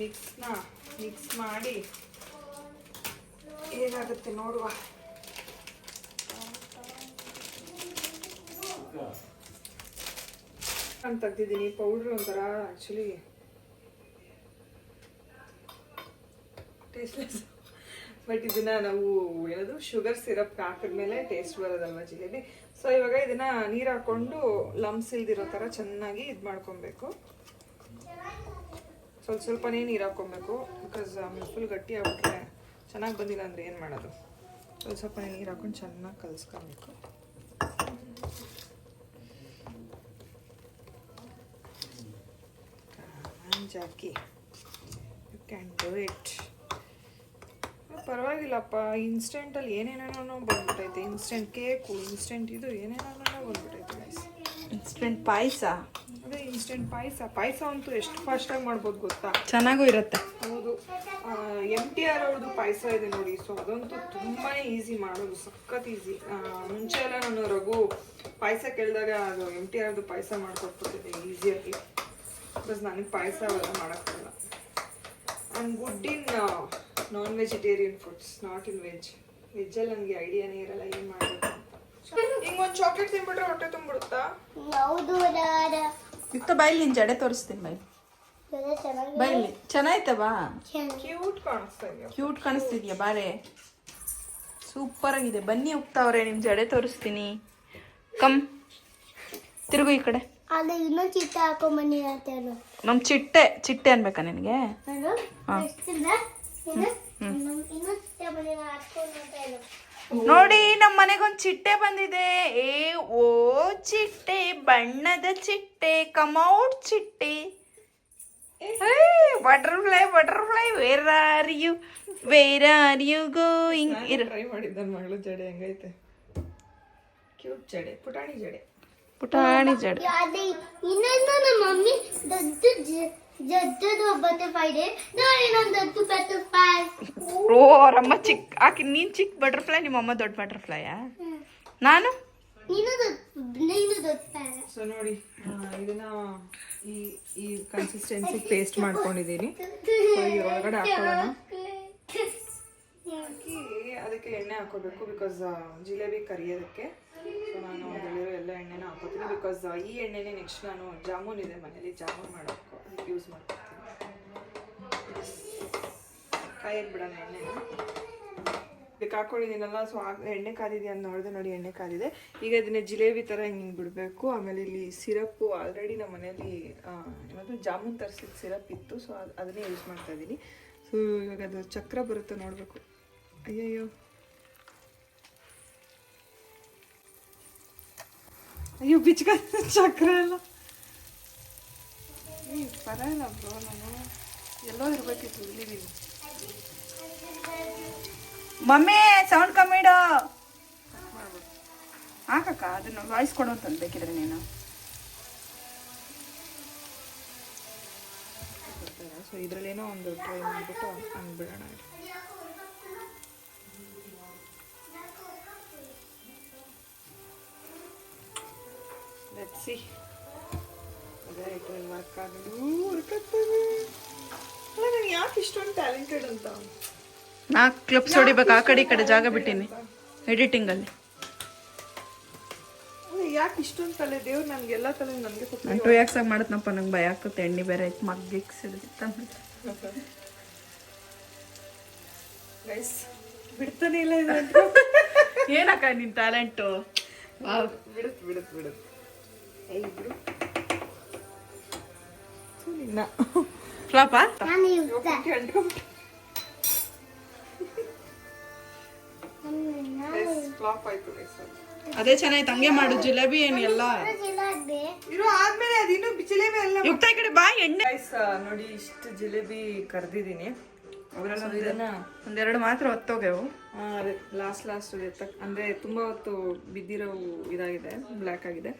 ಮಿಕ್ಸ್ ಮಾಡಿ ಏನಾಗುತ್ತೆ ನೋಡುವ. ನಾನು ತೆಗ್ದಿದ್ದೀನಿ ಪೌಡ್ರ್. ಒಂಥರ ಆ್ಯಕ್ಚುಲಿ ಟೇಸ್ಟ್ಲೆಸ್, ಬಟ್ ಇದನ್ನ ನಾವು ಏನದು ಶುಗರ್ ಸಿರಪ್ ಹಾಕಿದ್ಮೇಲೆ ಟೇಸ್ಟ್ ಬರೋದಲ್ವ ಜಿಲೇಬಿ. ಸೊ ಇವಾಗ ಇದನ್ನ ನೀರು ಹಾಕೊಂಡು ಲಮ್ಸ್ ಇಲ್ದಿರೋ ಥರ ಚೆನ್ನಾಗಿ ಇದು ಮಾಡ್ಕೊಬೇಕು. ಸ್ವಲ್ಪನೇ ನೀರು ಹಾಕ್ಕೊಬೇಕು, ಬಿಕಾಸ್ ಆಮೇಲೆ ಫುಲ್ ಗಟ್ಟಿ ಆಗ್ಬಿಟ್ರೆ ಚೆನ್ನಾಗಿ ಬಂದಿಲ್ಲ ಅಂದರೆ ಏನು ಮಾಡೋದು. ಸ್ವಲ್ಪನೇ ನೀರು ಹಾಕೊಂಡು ಚೆನ್ನಾಗಿ ಕಲಿಸ್ಕೊಬೇಕು. Jackie, you can do it. ಪರವಾಗಿಲ್ಲಪ್ಪ, ಇನ್ಸ್ಟೆಂಟಲ್ಲಿ ಏನೇನೇನೋ ಬಂದ್ಬಿಟ್ಟೈತೆ. ಇನ್ಸ್ಟೆಂಟ್ ಕೇಕು, ಇನ್ಸ್ಟೆಂಟ್ ಇದು ಏನೇನೋ ಬಂದ್ಬಿಟ್ಟೈತೆ ಗೈಸ್. ಇನ್ಸ್ಟೆಂಟ್ ಪಾಯಸ, ಅದೇ ಇನ್ಸ್ಟೆಂಟ್ ಪಾಯಸ ಅಂತೂ ಎಷ್ಟು ಫಾಸ್ಟಾಗಿ ಮಾಡ್ಬೋದು ಗೊತ್ತಾ? ಚೆನ್ನಾಗೂ ಇರುತ್ತೆ. ಹೌದು, MTR ಅವ್ರದ್ದು ಪಾಯಸ ಇದೆ ನೋಡಿ. ಸೊ ಅದಂತೂ ತುಂಬಾ ಈಸಿ ಮಾಡೋದು, ಸಖತ್ ಈಸಿ. ಮುಂಚೆ ಎಲ್ಲ ನಾನು ರಘು ಪಾಯಸ ಕೇಳಿದಾಗ ಅದು MTR ಅವ್ರದ್ದು ಪಾಯಸ ಮಾಡ್ಕೊಟ್ಬಿಟ್ಟಿದ್ದೆ ಈಸಿಯಾಗಿ. ಬಿಕಾಸ್ ನನಗೆ ಪಾಯಸ ಅವೆಲ್ಲ ಮಾಡೋಕ್ಕಲ್ಲ. I am good in non vegetarian foods, not in ವೆಜ್ಜಲ್ಲಿ ನನಗೆ ಐಡಿಯಾನೇ ಇರಲ್ಲ ಏನು ಮಾಡಬೇಕು ಅಂತ. ಹಿಂಗೊಂದು ಚಾಕ್ಲೇಟ್ ತಿನ್ಬಿಟ್ರೆ ಹೊಟ್ಟೆ ತುಂಬಿಡುತ್ತಾ? ಯುಕ್ತ ಬೈಲಿ, ನಿನ್ ಜಡೆ ತೋರಿಸ್ತೀನಿ. ಬೈಲಿ ಚೆನ್ನಾಯ್ತವಾ? ಕ್ಯೂಟ್ ಕಾಣಿಸ್ತಿದ್ಯಾ? ಬಾರೆ ಸೂಪರ್ ಆಗಿದೆ. ಬನ್ನಿ ಹೋಗ್ತಾವ್ರೆ, ನಿಮ್ ಜಡೆ ತೋರಿಸ್ತೀನಿ. ಕಮ್ ತಿರುಗು ಈ ಕಡೆ. ಇನ್ನೊಂದು ಚಿಟ್ಟೆ ಹಾಕೊಂಬನ್ನಿ. ನಮ್ ಚಿಟ್ಟೆ ಅನ್ಬೇಕಾ ನಿನಗೆ? ನೋಡಿ, ನಮ್ಮ ಮನೆಗೊಂದು ಚಿಟ್ಟೆ ಬಂದಿದೆ. ಓ ಚಿಟ್ಟೆ, ಬಣ್ಣದ ಚಿಟ್ಟೆ, ಕಮೌಟ್ ಚಿಟ್ಟೆ. Butterfly where are you going? Try ಮಾಡಿದ್ದ ನನ್ನ ಮಗಳು ಜಡೆ ಹೆಂಗೈತೆ? ಕ್ಯೂಟ್ ಜಡೆ, ಪುಟಾಣಿ ಜಡೆ. ಇನ್ನೊಂದು ನಮ್ಮ ಮಮ್ಮಿ ದೊಡ್ಡದು ಬಟರ್ಫ್ಲೈ ಇದೆ. ನೋಡಿ ನಮ್ಮ ದೊಡ್ಡ ಬಟರ್ಫ್ಲೈ. ಓ ಅವರಮ್ಮ ಚಿಕ್ಕ, ಆಕಿ ನೀನ್ ಚಿಕ್ಕ ಬಟರ್ಫ್ಲೈ, ನಿಮ್ಮಮ್ಮ ದೊಡ್ಡ ಬಟರ್ಫ್ಲೈಯಾ? ನಾನು ಸೊ ನೋಡಿ, ಇದನ್ನ ಈ ಕನ್ಸಿಸ್ಟೆನ್ಸಿ ಪೇಸ್ಟ್ ಮಾಡ್ಕೊಂಡಿದ್ದೀನಿ. ಒಳಗಡೆ ಹಾಕೊಳ್ಳೋಣ. ಹಾಕಿ ಅದಕ್ಕೆ ಎಣ್ಣೆ ಹಾಕೋಬೇಕು, ಬಿಕಾಸ್ ಜಿಲೇಬಿ ಕರಿಯೋದಕ್ಕೆ. ಸೊ ನಾನು ಅದರಲ್ಲಿರೋ ಎಲ್ಲ ಎಣ್ಣೆನ ಹಾಕೋತೀನಿ, ಬಿಕಾಸ್ ಈ ಎಣ್ಣೆನೇ ನೆಕ್ಸ್ಟ್ ನಾನು ಜಾಮೂನ್ ಇದೆ ಮನೇಲಿ, ಜಾಮೂನ್ ಮಾಡೋಕ್ಕೂ ಅದಕ್ಕೆ ಯೂಸ್ ಮಾಡ್ತೀನಿ. ಕಾಯಕ್ಕೆ ಬಿಡೋಣ ಎಣ್ಣೆನ. ಇದಕ್ಕೆ ಹಾಕೊಂಡಿದ್ದೀನಲ್ಲ, ಸೊ ಎಣ್ಣೆ ಕಾದಿದೆಯಾ ಅಂತ ನೋಡಿದೆ. ನೋಡಿ ಎಣ್ಣೆ ಕಾದಿದೆ. ಈಗ ಇದನ್ನ ಜಿಲೇಬಿ ಥರ ಹಿಂಗೆ ಬಿಡಬೇಕು. ಆಮೇಲೆ ಇಲ್ಲಿ ಸಿರಪ್ಪು ಆಲ್ರೆಡಿ ನಮ್ಮ ಮನೇಲಿ ಏನಾದರೂ ಜಾಮೂನ್ ತರಿಸಿದ ಸಿರಪ್ ಇತ್ತು. ಸೊ ಅದನ್ನೇ ಯೂಸ್ ಮಾಡ್ತಾ ಇದ್ದೀನಿ. ಸೊ ಇವಾಗ ಅದು ಚಕ್ರ ಬರುತ್ತೆ ನೋಡಬೇಕು. ಅಯ್ಯಯ್ಯೋ, ಅಯ್ಯೋ ಬಿಚ್ಕ ಚಕ್ರ ಎಲ್ಲ ಪರವಾಗಿಲ್ಲ ಬ್ರೋ, ನಾನು ಎಲ್ಲೋ ಇರ್ಬೇಕಿತ್ತು, ಇಲ್ಲಿದ್ದೀನಿ. ಮಮ್ಮಿ ಸೌಂಡ್ ಕಮ್ಮಿ ಇಡು. ಹಾಕಕ್ಕ ಅದನ್ನ ವಾಯ್ಸ್ ಕೊಡು ಅಂತ ಬೇಕಿದ್ರೆ ನೀನು. ಸೊ ಇದರಲ್ಲೇನೋ ಒಂದು ಟ್ರೈ ಮಾಡಿಬಿಟ್ಟು ಅಂದ್ಬಿಡೋಣ. ಲೆಟ್ಸ್ ಸಿ ಅದೇ ವರ್ಕ್ ಆಗಲು ವರ್ಕ್ ಆಗ್ತದೆ. ಅಲ್ಲ ನನಗೆ ಯಾಕೆ ಇಷ್ಟೊಂದು ಟ್ಯಾಲೆಂಟೆಡ್ ಅಂತ. ನಾ ಕ್ಲಿಪ್ಸ್ ಹೊಡಿಬೇಕು, ಆ ಕಡೆ ಈ ಕಡೆ ಜಾಗ ಬಿಟ್ಟಿನಿ ಎಡಿಟಿಂಗಲ್ಲಿ. ಯಾಕೆ ಇಷ್ಟೊಂದು ತಲೆ ದೇವ್ರು ನನಗೆ ಎಲ್ಲ ತಲೆ ನನಗೆ ನಾನು 2x ಆಗಿ ಮಾಡತ್ನಪ್ಪ, ನಂಗೆ ಭಯ ಆಗ್ತದೆ. ಎಣ್ಣೆ ಬೇರೆ ಐತೆ, ಮಗ್ಗಿಗೆ ಸಿಡಿತ. ಗೈಸ್ ಬಿಡ್ತಾನೆ ಇಲ್ಲ ಇದು. ಏನಕ್ಕ ನಿನ್ ಟ್ಯಾಲೆಂಟು? ಬಿಡುತ್ತೆ ಬಿಡುತ್ತೆ ಬಿಡುತ್ತೆ. ಏಯ್ ಬಿಡು ನಿನ್ನ ಫ್ಲಾಪ ಫ್ಲಾಪ್ ಆಯ್ತು ಗೈಸ್. ಅದೇ ಚೆನ್ನಾಯ್ತು, ಹಂಗೆ ಮಾಡು. ಜಿಲೇಬಿ ಏನು ಎಲ್ಲ ಇರೋ ಆದ್ಮೇಲೆ ಅದಿನ್ನು ಜಿಲೇಬಿ ಎಲ್ಲ ಯುಕ್ತ ಈ ಕಡೆ ಬಾ. ಎಣ್ಣೆ ಗೈಸ್ ನೋಡಿ, ಇಷ್ಟು ಜಿಲೇಬಿ ಕರ್ದಿದ್ದೀನಿ. ಅದ್ರಲ್ಲಿ ಇದನ್ನ ಒಂದೆರಡು ಮಾತ್ರ ಹೊತ್ತೋಗ್ಯವು. ಅದೇ ಲಾಸ್ಟ್ ಅಂದರೆ ತುಂಬ ಹೊತ್ತು ಬಿದ್ದಿರೋವು ಇದಾಗಿದೆ, ಬ್ಲ್ಯಾಕ್ ಆಗಿದೆ.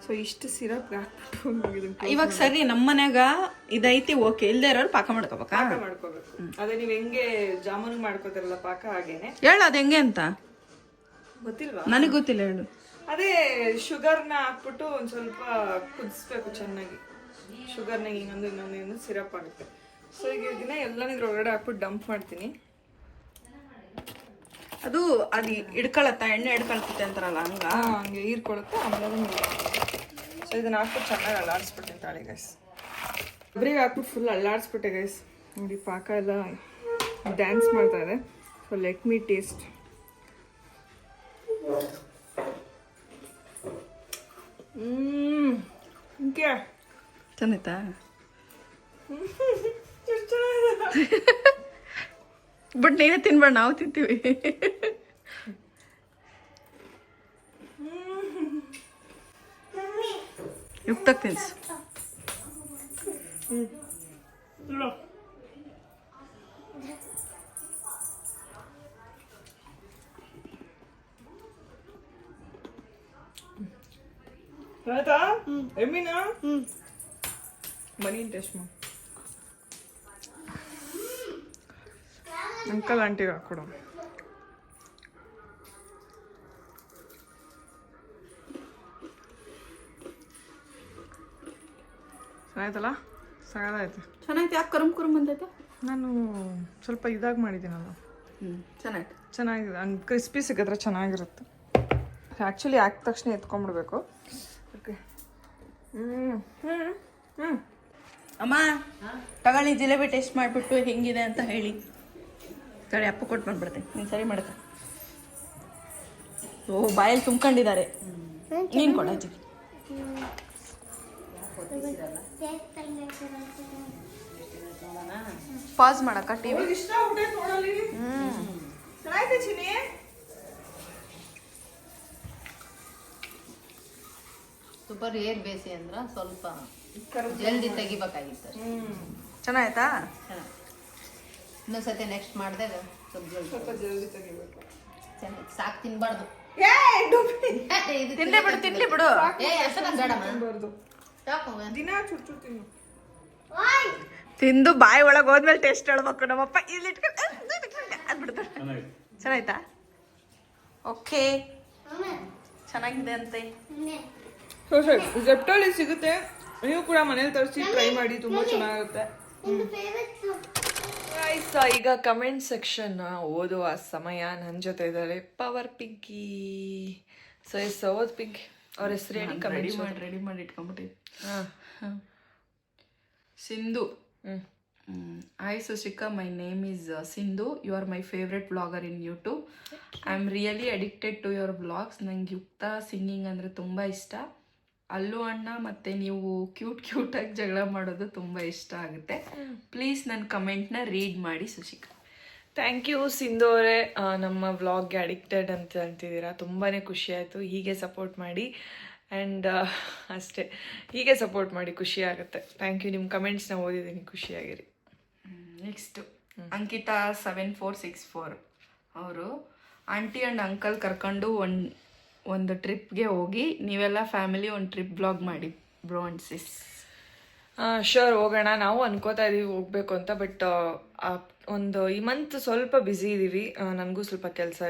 ಸೊ ಇಷ್ಟು ಸಿರಪ್ ಹಾಕ್ಬಿಟ್ಟು ಇವಾಗ ಸರಿ, ನಮ್ಮ ಮನ್ಯಾಗ ಇದೈತಿ ಓಕೆ, ಇಲ್ದೇ ಇರೋರು ಪಾಕ ಮಾಡ್ಕೋಬೇಕಾ? ಮಾಡ್ಕೋಬೇಕು. ಅದೇ ನೀವು ಹೆಂಗೆ ಜಾಮೂನ್ ಮಾಡ್ಕೋತಾರಲ್ಲ ಪಾಕ, ಹಾಗೇನೆ. ಹೇಳು ಅದು ಹೆಂಗೆ ಅಂತ. ಗೊತ್ತಿಲ್ವಾ? ನನಗೆ ಗೊತ್ತಿಲ್ಲ, ಹೇಳು. ಅದೇ ಶುಗರ್ನ ಹಾಕ್ಬಿಟ್ಟು ಒಂದು ಸ್ವಲ್ಪ ಕುದಿಸ್ಬೇಕು ಚೆನ್ನಾಗಿ. ಶುಗರ್ನ ಇನ್ನೊಂದು ಸಿರಪ್ ಆಗುತ್ತೆ. ಸೊ ಈಗ ಇದನ್ನ ಎಲ್ಲನೂ ಇದ್ರೊಳಗಡೆ ಹಾಕ್ಬಿಟ್ಟು ಡಂಪ್ ಮಾಡ್ತೀನಿ. ಅದು ಹಿಡ್ಕೊಳತ್ತ, ಎಣ್ಣೆ ಹಿಡ್ಕೊಳ್ತೈತೆ ಅಂತಾರಲ್ಲ, ಹಂಗ ಹಂಗೆ ಹೀರ್ಕೊಳುತ್ತೆ. ಆಮೇಲೆ ಸೊ ಇದನ್ನ ಹಾಕ್ಬಿಟ್ಟು ಚೆನ್ನಾಗಿ ಅಲ್ಲಾಡಿಸ್ಬಿಟ್ಟಿನಿ ತಾಳಿ ಗೈಸ್. ಒಬ್ರಿಗೆ ಹಾಕ್ಬಿಟ್ಟು ಫುಲ್ ಅಲ್ಲಾಡಿಸ್ಬಿಟ್ಟೆ ಗೈಸ್. ನೋಡಿ ಪಾಕ ಎಲ್ಲ ಡ್ಯಾನ್ಸ್ ಮಾಡ್ತಾ ಇದೆ. So let me taste. Okay ಚೆನ್ನಾಯ್ತಾ? ಬಟ್ ನೀನೇ ತಿನ್ಬೇಡ, ನಾವು ತಿಂತೀವಿ. ಯುಕ್ತ ತಿನ್ಸು. ಆಯ್ತಾ ಎಮ್ಮಿನಾ? ಮನಿ ಟೇಸ್ಟ್ ಮಾಡಿ ಅಂಕಲ್ ಆಂಟಿಗೆ ಹಾಕ್ಕೊಡು. ಆಯ್ತಲ್ಲ, ಸಾಕಾಯ್ತು. ಚೆನ್ನಾಯ್ತು. ಯಾಕೆ ಕರುಮ್ ಕುರುಮ್ ಬಂದೈತೆ? ನಾನು ಸ್ವಲ್ಪ ಇದಾಗಿ ಮಾಡಿದ್ದೀನಲ್ಲ. ಚೆನ್ನಾಯ್ತು. ಚೆನ್ನಾಗಿದೆ, ಹಂಗೆ ಕ್ರಿಸ್ಪಿ ಸಿಕ್ಕಿದ್ರೆ ಚೆನ್ನಾಗಿರುತ್ತೆ. ಆ್ಯಕ್ಚುಲಿ ಹಾಕಿದ ತಕ್ಷಣ ಎತ್ಕೊಂಡ್ಬಿಡ್ಬೇಕು. ಓಕೆ. ಅಮ್ಮ ತಗೊಳ್ಳಿ, ಜಿಲೇಬಿ ಟೇಸ್ಟ್ ಮಾಡಿಬಿಟ್ಟು ಹೆಂಗಿದೆ ಅಂತ ಹೇಳಿ. ಸರಿ, ಅಪ್ಪ ಕೊಟ್ಟು ಬಂದ್ಬಿಡ್ತೆ. ನೀನು ಸರಿ ಮಾಡಕ. ಓ, ಬಾಯಲ್ಲಿ ತುಂಬ್ಕೊಂಡಿದ್ದಾರೆ. ನೀನು ಕೊಡ ಅಜ್ಜಿ. ಪಾಸ್ ಮಾಡಕ್ಕ ಟಿವಿ. ಸೂಪರ್ ಏರ್ ಬೇಸಿ ಅಂದ್ರ ಸ್ವಲ್ಪ ಜಲ್ದಿ ತೆಗಿಬೇಕಾಗಿತ್ತು. ಚೆನ್ನಾಯ್ತಾ? ಇನ್ನೊಂದ್ಸತಿ ನೆಕ್ಸ್ಟ್ ಮಾಡಿದಾಗ ಸ್ವಲ್ಪ ಜಲ್ದಿ ತೆಗಿಬೇಕು. ಚೆನ್ನಾಗಿ ಸಾಕು ತಿನ್ಬಾರ್ದು. ತಿನ್ಲಿ ಬಿಡು, ತಿನ್ಲಿ ಬಿಡು. ಅಷ್ಟೊಂದು ಬೇಡಮ್ಮ. ದಿನ ಚುಟ್ಟು ತಿನ್ನು. ತಿಂದು ಬಾಯಿ ಒಳಗೆ ಹೋದ್ಮೇಲೆ ಟೇಸ್ಟ್ ಹೇಳ್ಬೇಕು. ನಮ್ಮಪ್ಪ ಇಲ್ಲಿ ಇಟ್ಕೊಂಡು ಅದ್ಬಿಡ್ತಾರೆ. ಚೆನ್ನಾಯ್ತಾ? ಓಕೆ, ಚೆನ್ನಾಗಿದೆ ಅಂತೆ. ಜೆಪ್ಟೋಲಿ ಸಿಗುತ್ತೆ, ನೀವು ಕೂಡ ಮನೇಲಿ ತರಿಸಿ ಟ್ರೈ ಮಾಡಿ, ತುಂಬ ಚೆನ್ನಾಗಿರುತ್ತೆ. ಈಗ ಕಮೆಂಟ್ ಸೆಕ್ಷನ್ ಓದುವ ಸಮಯ. ನನ್ನ ಜೊತೆ ಇದ್ದಾರೆ ಪವರ್ ಪಿಂಕಿ. ಸೊ ಎಸ್ ಓದ್ ಪಿಂಕಿ ಅವ್ರ ಹೆಸರು ಹೇಳಿ. ರೆಡಿ ಮಾಡಿ ಇಟ್ಕೊಂಡ್ಬಿಟ್ಟಿದ್ದೆ. Sindhu. Hi Sushika, my name is Sindhu. You are my favourite blogger in YouTube. I am really addicted to your blogs. ನಂಗೆ ಯುಕ್ತ ಸಿಂಗಿಂಗ್ ಅಂದರೆ ತುಂಬ ಇಷ್ಟ. ಅಲ್ಲು ಅಣ್ಣ ಮತ್ತು ನೀವು ಕ್ಯೂಟಾಗಿ ಜಗಳ ಮಾಡೋದು ತುಂಬ ಇಷ್ಟ ಆಗುತ್ತೆ. ಪ್ಲೀಸ್ ನನ್ನ ಕಮೆಂಟ್ನ ರೀಡ್ ಮಾಡಿ ಸುಶಿಕಾ. ಥ್ಯಾಂಕ್ ಯು ಸಿಂಧು ಅವರೇ, ನಮ್ಮ ವ್ಲಾಗ್ಗೆ ಅಡಿಕ್ಟೆಡ್ ಅಂತ ಅಂತಿದ್ದೀರಾ. ತುಂಬಾ ಖುಷಿ ಆಯಿತು. ಹೀಗೆ ಸಪೋರ್ಟ್ ಮಾಡಿ. ಆ್ಯಂಡ್ ಅಷ್ಟೇ, ಹೀಗೆ ಸಪೋರ್ಟ್ ಮಾಡಿ, ಖುಷಿ ಆಗುತ್ತೆ. ಥ್ಯಾಂಕ್ ಯು, ನಿಮ್ಮ ಕಮೆಂಟ್ಸ್ನ ಓದಿದ್ದೀನಿ, ಖುಷಿಯಾಗಿರಿ. ನೆಕ್ಸ್ಟು ಅಂಕಿತಾ 7464 ಅವರು ಆಂಟಿ ಆ್ಯಂಡ್ ಅಂಕಲ್ ಕರ್ಕೊಂಡು ಒಂದು ಟ್ರಿಪ್ಗೆ ಹೋಗಿ ನೀವೆಲ್ಲ ಫ್ಯಾಮಿಲಿ ಒಂದು ಟ್ರಿಪ್ ಬ್ಲಾಗ್ ಮಾಡಿ ಬ್ರೋ ಅಂಡ್ ಸಿಸ್. ಶೋರ್, ಹೋಗೋಣ. ನಾವು ಅನ್ಕೋತಾ ಇದೀವಿ ಹೋಗ್ಬೇಕು ಅಂತ, ಬಟ್ ಒಂದು ಈ ಮಂತ್ ಸ್ವಲ್ಪ ಬ್ಯುಸಿ ಇದ್ದೀವಿ. ನನಗೂ ಸ್ವಲ್ಪ ಕೆಲಸ,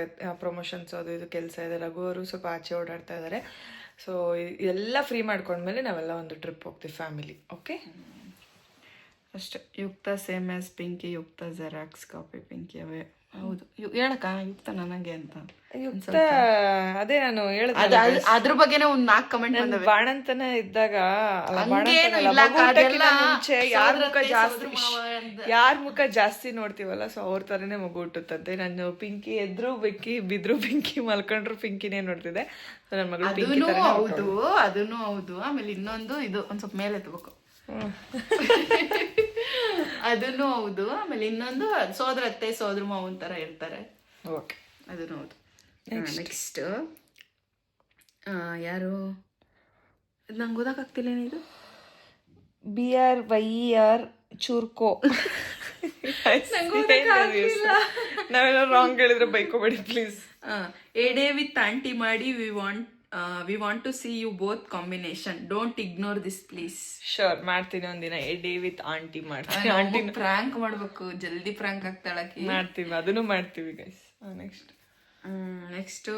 ಪ್ರಮೋಷನ್ಸ್ ಅದು ಇದು ಕೆಲಸ ಇದೆ. ರಘು ಅವರು ಸ್ವಲ್ಪ ಆಚೆ ಓಡಾಡ್ತಾ ಇದ್ದಾರೆ. ಸೊ ಎಲ್ಲ ಫ್ರೀ ಮಾಡ್ಕೊಂಡ್ಮೇಲೆ ನಾವೆಲ್ಲ ಒಂದು ಟ್ರಿಪ್ ಹೋಗ್ತೀವಿ ಫ್ಯಾಮಿಲಿ. ಓಕೆ, ಅಷ್ಟೇ. ಯುಕ್ತ ಸೇಮ್ ಆಸ್ ಪಿಂಕಿ, ಯುಕ್ತ ಜೆರಾಕ್ಸ್ ಕಾಪಿ ಪಿಂಕಿ. ಅವೇ ಹೌದು, ಹೇಳಕ್ಕ ಯುಕ್ತ ನನಗೆ ಅಂತ. ಯುಕ್ತ ಅದೇ ನಾನು ಹೇಳಿದೆ, ಅದ್ರ ಬಗ್ಗೆನೇ ಒಂದು 4 ಕಮೆಂಟ್ ಬಂದವೆ. ಬಾಣಂತನ ಇದ್ದಾಗ ಮುಂಚೆ ಯಾರ ಮುಖ ಜಾಸ್ತಿ ನೋಡ್ತೀವಲ್ಲ, ಸೊ ಅವ್ರ ತರನೇ ಮಗು ಹುಟ್ಟುತ್ತಂತೆ. ನಾನು ಪಿಂಕಿ ಎದ್ರು ಬೆಂಕಿ, ಬಿದ್ರು ಪಿಂಕಿ, ಮಲ್ಕೊಂಡ್ರು ಪಿಂಕಿನೇ ನೋಡ್ತಿದ್ದೆ. ಸೊ ನನ್ನ ಮಗಳು ಹೌದು, ಅದನ್ನು ಹೌದು. ಆಮೇಲೆ ಇನ್ನೊಂದು ಇದು ಒಂದ್ ಸ್ವಲ್ಪ ಮೇಲೆ ಎತ್ತಬೇಕು, ಅದನ್ನು ಹೌದು. ಆಮೇಲೆ ಇನ್ನೊಂದು ಸೋದರತ್ತೆ ಸೋದ್ರ ಮಾವನ್ ತರ ಇರ್ತಾರೆ, ಓಕೆ, ಅದನ್ನು ಹೌದು. ನೆಕ್ಸ್ಟ್ ಯಾರು ನಂಗೆ ಓದಕ್ಕಾಗ್ತಿಲ್ಲ, ಏನಿದು BRYR ಚೂರ್ಕೋ. ನಾವೆಲ್ಲ ರಾಂಗ್ ಹೇಳಿದ್ರೆ ಬೈಕೋಬೇಡಿ please. A day with aunty ಮಾಡಿ, we want to see you both combination, don't ignore this please. Sure, ಮಾಡ್ತೀನಿ ಒಂದಿನ ಎ ಡೇ ವಿತ್ ಆಂಟಿ ಮಾಡ್ತೀನಿ. ಆಂಟಿ ಪ್ರ್ಯಾಂಕ್ ಮಾಡ್ಬೇಕು, ಜಲ್ದಿ ಪ್ರ್ಯಾಂಕ್ ಆಗ್ತಾಳಕಿ. ಮಾಡ್ತೀವಿ, ಅದನ್ನು ಮಾಡ್ತೀವಿ guys. Next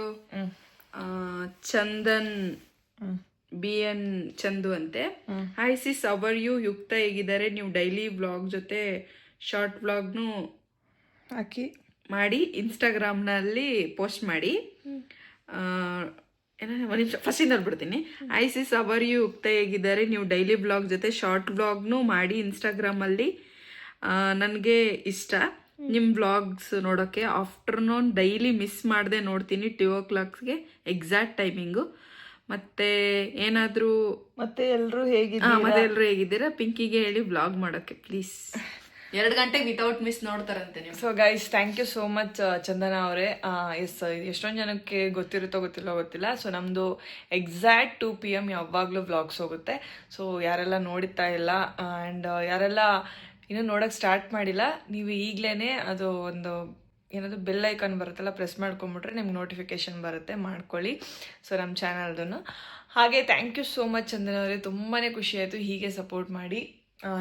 Chandan BN Chandu ಅಂತೆ. Hi sis, how are you, Yukta ಹೇಗಿದ್ದಾರೆ? ನೀವು ಡೈಲಿ ವ್ಲಾಗ್ ಜೊತೆ ಶಾರ್ಟ್ ವ್ಲಾಗ್ನು ಹಾಕಿ ಮಾಡಿ ಇನ್ಸ್ಟಾಗ್ರಾಮ್ನಲ್ಲಿ ಪೋಸ್ಟ್ ಮಾಡಿ. ಒಂದು ನಿಮಿಷ ಫಸ್ಟಿಂದ ಬಿಡ್ತೀನಿ. Hi sis, how are you, Yukta ಹೇಗಿದ್ದಾರೆ? ನೀವು ಡೈಲಿ ವ್ಲಾಗ್ ಜೊತೆ ಶಾರ್ಟ್ ವ್ಲಾಗ್ನು ಮಾಡಿ ಇನ್ಸ್ಟಾಗ್ರಾಮಲ್ಲಿ. ನನಗೆ ಇಷ್ಟ ನಿಮ್ಮ ವ್ಲಾಗ್ಸ್ ನೋಡೋಕ್ಕೆ. ಆಫ್ಟರ್ನೂನ್ ಡೈಲಿ ಮಿಸ್ ಮಾಡದೆ ನೋಡ್ತೀನಿ, 2 o'clockಗೆ ಎಕ್ಸಾಕ್ಟ್ ಟೈಮಿಂಗು. ಮತ್ತೆ ಏನಾದರೂ ಮತ್ತೆ ಎಲ್ಲರೂ ಹೇಗಿದ್ದೀರಾ ಪಿಂಕಿಗೆ ಹೇಳಿ ವ್ಲಾಗ್ ಮಾಡೋಕ್ಕೆ ಪ್ಲೀಸ್. 2 ಗಂಟೆಗೆ ವಿತೌಟ್ ಮಿಸ್ ನೋಡ್ತಾರಂತೆ ನೀವು. So guys, thank you so much Chandana ಅವರೇ. ಎಷ್ಟೊಂದು ಜನಕ್ಕೆ ಗೊತ್ತಿರುತ್ತೋ ಗೊತ್ತಿಲ್ಲ. ಸೊ ನಮ್ಮದು ಎಕ್ಸಾಕ್ಟ್ 2 PM ಯಾವಾಗಲೂ ವ್ಲಾಗ್ಸ್ ಹೋಗುತ್ತೆ. ಸೊ ಯಾರೆಲ್ಲ ನೋಡ್ತಾ ಇಲ್ಲ ಆ್ಯಂಡ್ ಯಾರೆಲ್ಲ ಇನ್ನೂ ನೋಡೋಕ್ಕೆ ಸ್ಟಾರ್ಟ್ ಮಾಡಿಲ್ಲ, ನೀವು ಈಗಲೇ ಅದು ಒಂದು ಏನಾದರೂ ಬೆಲ್ ಐಕಾನ್ ಬರುತ್ತಲ್ಲ, ಪ್ರೆಸ್ ಮಾಡ್ಕೊಂಬಿಟ್ರೆ ನಿಮ್ಗೆ ನೋಟಿಫಿಕೇಶನ್ ಬರುತ್ತೆ, ಮಾಡ್ಕೊಳ್ಳಿ. ಸೊ ನಮ್ಮ ಚಾನಲ್ದನ್ನು. ಹಾಗೆ thank you so much Chandana ಅವರೇ, ತುಂಬಾ ಖುಷಿ ಆಯಿತು. ಹೀಗೆ ಸಪೋರ್ಟ್ ಮಾಡಿ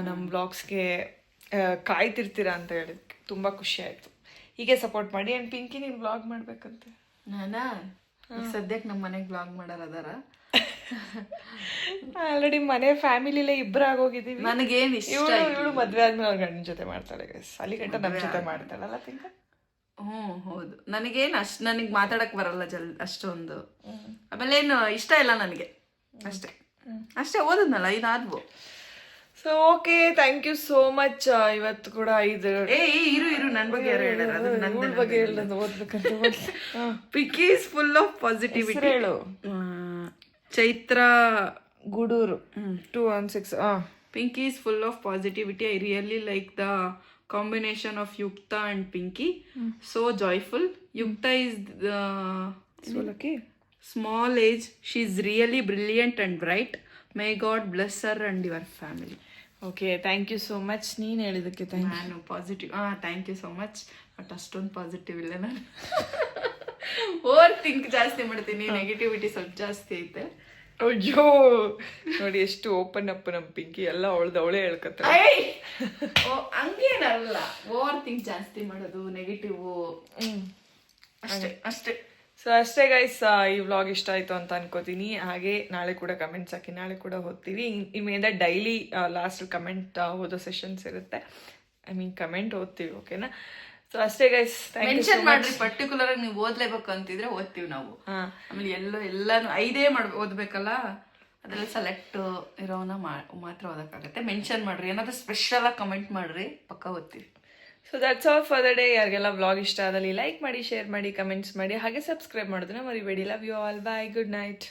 ನಮ್ಮ ವ್ಲಾಗ್ಸ್ಗೆ ಕಾಯ್ತಿರ್ತೀರಾ ಅಂತ ಹೇಳಿದ್ಕೆ ತುಂಬ ಖುಷಿ ಆಯಿತು. ಹೀಗೆ ಸಪೋರ್ಟ್ ಮಾಡಿ. ಆ್ಯಂಡ್ ಪಿಂಕಿ, ನೀನು ವ್ಲಾಗ್ ಮಾಡ್ಬೇಕಂತೆ. ನಾನಾ ಸದ್ಯಕ್ಕೆ ನಮ್ಮ ಮನೆಗೆ ವ್ಲಾಗ್ ಮಾಡೋರು ಅದಾರ. ಆಲ್ರೆಡಿ ಮನೆ ಫ್ಯಾಮಿಲಿಲೇ ಇಬ್ಬರಾಗೋಗಿದ್ದೀವಿ. ನನಗೇನು ಇಷ್ಟ, ಇವಳು ಮದುವೆ ಆದ್ಮೇಲೆ ಅವ್ರ ಗಂಡನ ಜೊತೆ ಮಾಡ್ತಾಳೆ ಗೈಸ್, ಅಲ್ಲಿ ಗಂಟ ನಮ್ಮ ಜೊತೆ ಮಾಡ್ತಾಳಲ್ಲ ಪಿಂಕ. ಹೌದು. ನನಗೇನು ನನಗೆ ಮಾತಾಡಕ್ ಬರಲ್ಲ ಅಷ್ಟೊಂದು. ಆಮೇಲೆ ಏನು ಇಷ್ಟ ಇಲ್ಲ ನನಗೆ, ಅಷ್ಟೇ ಓದದ್ನಲ್ಲ, ಇದಾದ್ವು. So okay, thank you so much. ಇವತ್ತು ಕೂಡ ಇರು ನನ್ನ ಬಗ್ಗೆ ಯಾರು ಹೇಳೋದು, ನನ್ನ ಬಗ್ಗೆ ಹೇಳೋದು ಓದ್ಬೇಕಂತ. Picky is full of positivity. ಹೇಳು. Chaitra Gudur 216. Pinky is full of positivity. I really like the combination of Yukta and Pinky. So joyful. Yukta is so lucky. Small age. She's really brilliant and bright. May God bless her and your family. Okay, thank you so much. ನೀನು ಹೇಳಿದಕ್ಕೆ thank you. ನಾನು positive. Thank you so much. But ಅಷ್ಟೊಂದು positive ಇಲ್ಲ ನಾನು. Over think ಜಾಸ್ತಿ ಮಾಡ್ತೀನಿ, negativity ಸ್ವಲ್ಪ ಜಾಸ್ತಿ ಐತೆ. ಅಯ್ಯೋ ನೋಡಿ ಎಷ್ಟು ಓಪನ್ ಅಪ್ ನಮ್ಮ ಪಿಂಕಿ, ಎಲ್ಲ ಅವಳೇ ಹೇಳ್ಕತ್ತಾರೆ. ಹಂಗೇನಲ್ಲ, ಓವರ್ ಥಿಂಕ್ ಜಾಸ್ತಿ ಮಾಡೋದು, ನೆಗೆಟಿವ್ ಅಷ್ಟೇ. ಸೊ ಅಷ್ಟೇ ಗೈಸ್, ಈ ವ್ಲಾಗ್ ಇಷ್ಟ ಆಯಿತು ಅಂತ ಅನ್ಕೋತೀನಿ. ಹಾಗೆ ನಾಳೆ ಕೂಡ ಕಮೆಂಟ್ಸ್ ಹಾಕಿ, ನಾಳೆ ಕೂಡ ಓದ್ತೀವಿ. ಇನ್ಮೇಲಿಂದ ಡೈಲಿ ಲಾಸ್ಟ್ ಕಮೆಂಟ್ ಓದೋ ಸೆಷನ್ಸ್ ಇರುತ್ತೆ. ಕಮೆಂಟ್ ಓದ್ತೀವಿ, ಓಕೆನಾ? ಸೊ ಅಷ್ಟೇ ಗೈಸ್, ಮೆನ್ಷನ್ ಮಾಡ್ರಿ. ಪರ್ಟಿಕ್ಯುಲರ್ ಆಗಿ ನೀವು ಓದ್ಲೇಬೇಕು ಅಂತಿದ್ರೆ ಓದ್ತೀವಿ ನಾವು. ಆಮೇಲೆ ಎಲ್ಲಾನು 5 ಓದ್ಬೇಕಲ್ಲ, ಅದ್ರಲ್ಲಿ ಸೆಲೆಕ್ಟ್ ಇರೋನ ಮಾತ್ರ ಓದಕ್ಕಾಗತ್ತೆ. ಮೆನ್ಷನ್ ಮಾಡ್ರಿ, ಏನಾದ್ರು ಸ್ಪೆಷಲ್ ಆಗಿ ಕಮೆಂಟ್ ಮಾಡ್ರಿ, ಪಕ್ಕ ಓದ್ತೀವಿ. So that's all for the day. ಯಾರಿಗೆಲ್ಲ ವ್ಲಾಗ್ ಇಷ್ಟ ಆದಲ್ಲಿ ಲೈಕ್ ಮಾಡಿ, ಶೇರ್ ಮಾಡಿ, ಕಮೆಂಟ್ಸ್ ಮಾಡಿ, ಹಾಗೆ ಸಬ್ಸ್ಕ್ರೈಬ್ ಮಾಡೋದನ್ನ ಮರಿಬೇಡಿ. Love you all, bye, good night.